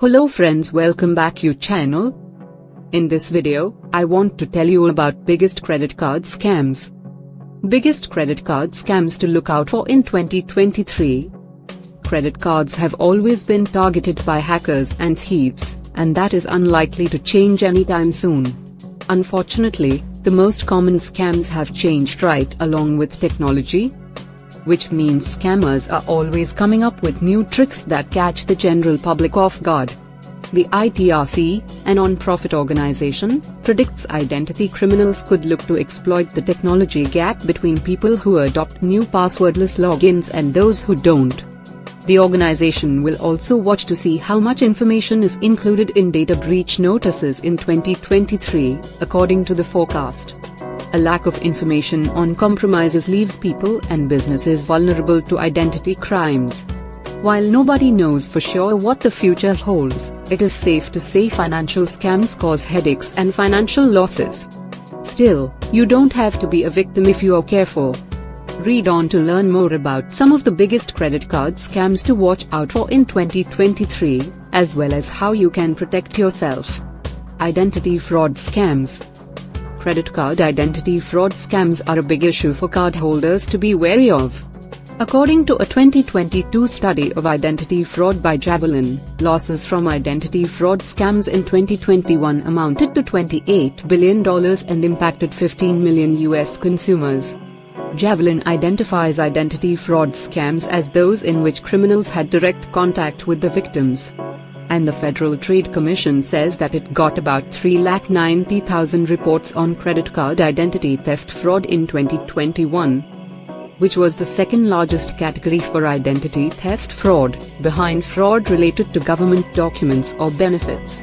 Hello friends, welcome back to channel. In this video, I want to tell you about biggest credit card scams. Biggest credit card scams to look out for in 2023. Credit cards have always been targeted by hackers and thieves, and that is unlikely to change anytime soon. Unfortunately, the most common scams have changed right along with technology, which means scammers are always coming up with new tricks that catch the general public off guard. The ITRC, a non-profit organization, predicts identity criminals could look to exploit the technology gap between people who adopt new passwordless logins and those who don't. The organization will also watch to see how much information is included in data breach notices in 2023, according to the forecast. A lack of information on compromises leaves people and businesses vulnerable to identity crimes. While nobody knows for sure what the future holds, it is safe to say financial scams cause headaches and financial losses. Still, you don't have to be a victim if you are careful. Read on to learn more about some of the biggest credit card scams to watch out for in 2023, as well as how you can protect yourself. Identity fraud scams. Credit card identity fraud scams are a big issue for cardholders to be wary of. According to a 2022 study of identity fraud by Javelin, losses from identity fraud scams in 2021 amounted to $28 billion and impacted 15 million US consumers. Javelin identifies identity fraud scams as those in which criminals had direct contact with the victims. And the Federal Trade Commission says that it got about 390,000 reports on credit card identity theft fraud in 2021, which was the second largest category for identity theft fraud, behind fraud related to government documents or benefits.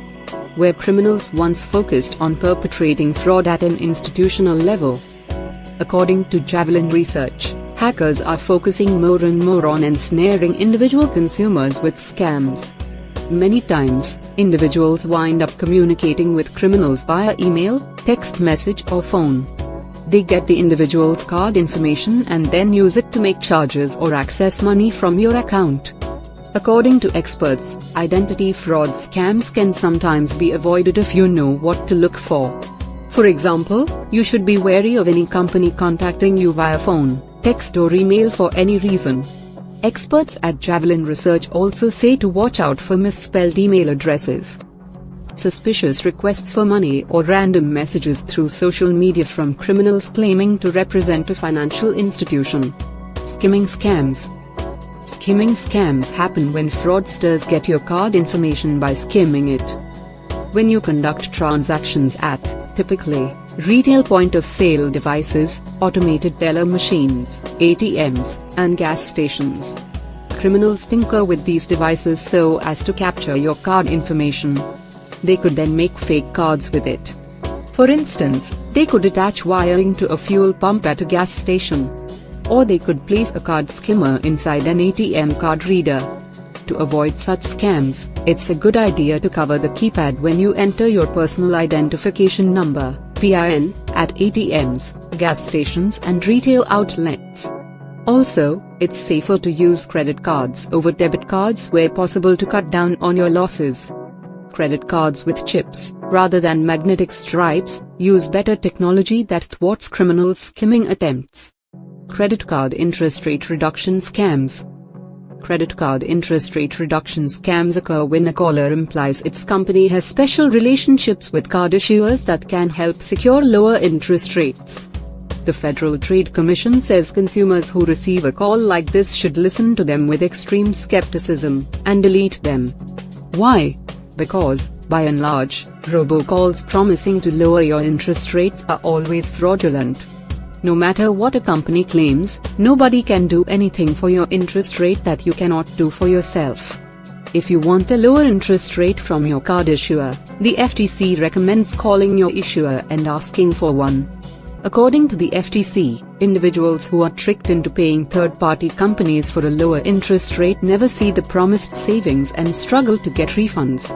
Where criminals once focused on perpetrating fraud at an institutional level. According to Javelin research, hackers are focusing more and more on ensnaring individual consumers with scams. Many times, individuals wind up communicating with criminals via email, text message or phone. They get the individual's card information and then use it to make charges or access money from your account. According to experts, identity fraud scams can sometimes be avoided if you know what to look for. For example, you should be wary of any company contacting you via phone, text or email for any reason. Experts at Javelin Research also say to watch out for misspelled email addresses, suspicious requests for money or random messages through social media from criminals claiming to represent a financial institution. Skimming scams. Skimming scams happen when fraudsters get your card information by skimming it. When you conduct transactions at, typically, retail point-of-sale devices, automated teller machines, ATMs, and gas stations. Criminals tinker with these devices so as to capture your card information. They could then make fake cards with it. For instance, they could attach wiring to a fuel pump at a gas station. Or they could place a card skimmer inside an ATM card reader. To avoid such scams, it's a good idea to cover the keypad when you enter your personal identification number, PIN, at ATMs, gas stations and retail outlets. Also, it's safer to use credit cards over debit cards where possible to cut down on your losses. Credit cards with chips, rather than magnetic stripes, use better technology that thwarts criminal skimming attempts. Credit card interest rate reduction scams. Credit card interest rate reduction scams occur when a caller implies its company has special relationships with card issuers that can help secure lower interest rates. The Federal Trade Commission says consumers who receive a call like this should listen to them with extreme skepticism, and delete them. Why? Because, by and large, robocalls promising to lower your interest rates are always fraudulent. No matter what a company claims, nobody can do anything for your interest rate that you cannot do for yourself. If you want a lower interest rate from your card issuer, the FTC recommends calling your issuer and asking for one. According to the FTC, individuals who are tricked into paying third-party companies for a lower interest rate never see the promised savings and struggle to get refunds.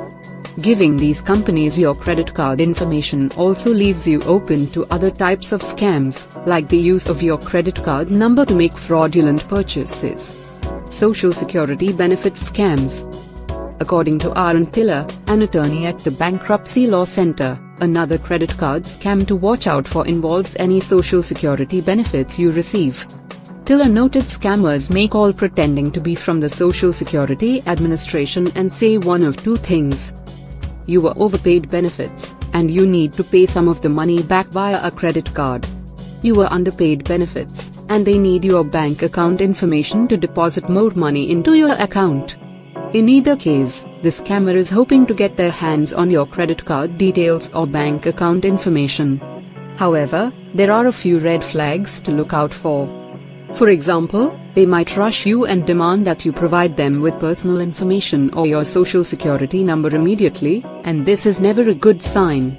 Giving these companies your credit card information also leaves you open to other types of scams, like the use of your credit card number to make fraudulent purchases. Social Security benefit scams. According to Aaron Tiller, an attorney at the Bankruptcy Law Center, another credit card scam to watch out for involves any Social Security benefits you receive. Tiller noted scammers may call pretending to be from the Social Security Administration and say one of two things. You were overpaid benefits, and you need to pay some of the money back via a credit card. You were underpaid benefits, and they need your bank account information to deposit more money into your account. In either case, the scammer is hoping to get their hands on your credit card details or bank account information. However, there are a few red flags to look out for. For example, they might rush you and demand that you provide them with personal information or your Social Security number immediately, and this is never a good sign.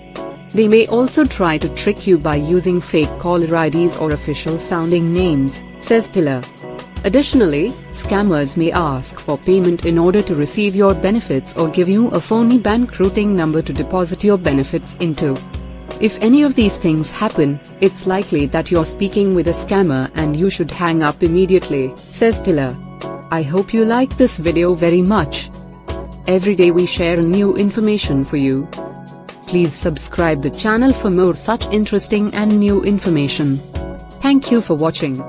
They may also try to trick you by using fake caller IDs or official-sounding names, says Tiller. Additionally, scammers may ask for payment in order to receive your benefits or give you a phony bank routing number to deposit your benefits into. If any of these things happen, it's likely that you're speaking with a scammer and you should hang up immediately, says Tiller. I hope you like this video very much. Every day we share new information for you. Please subscribe the channel for more such interesting and new information. Thank you for watching.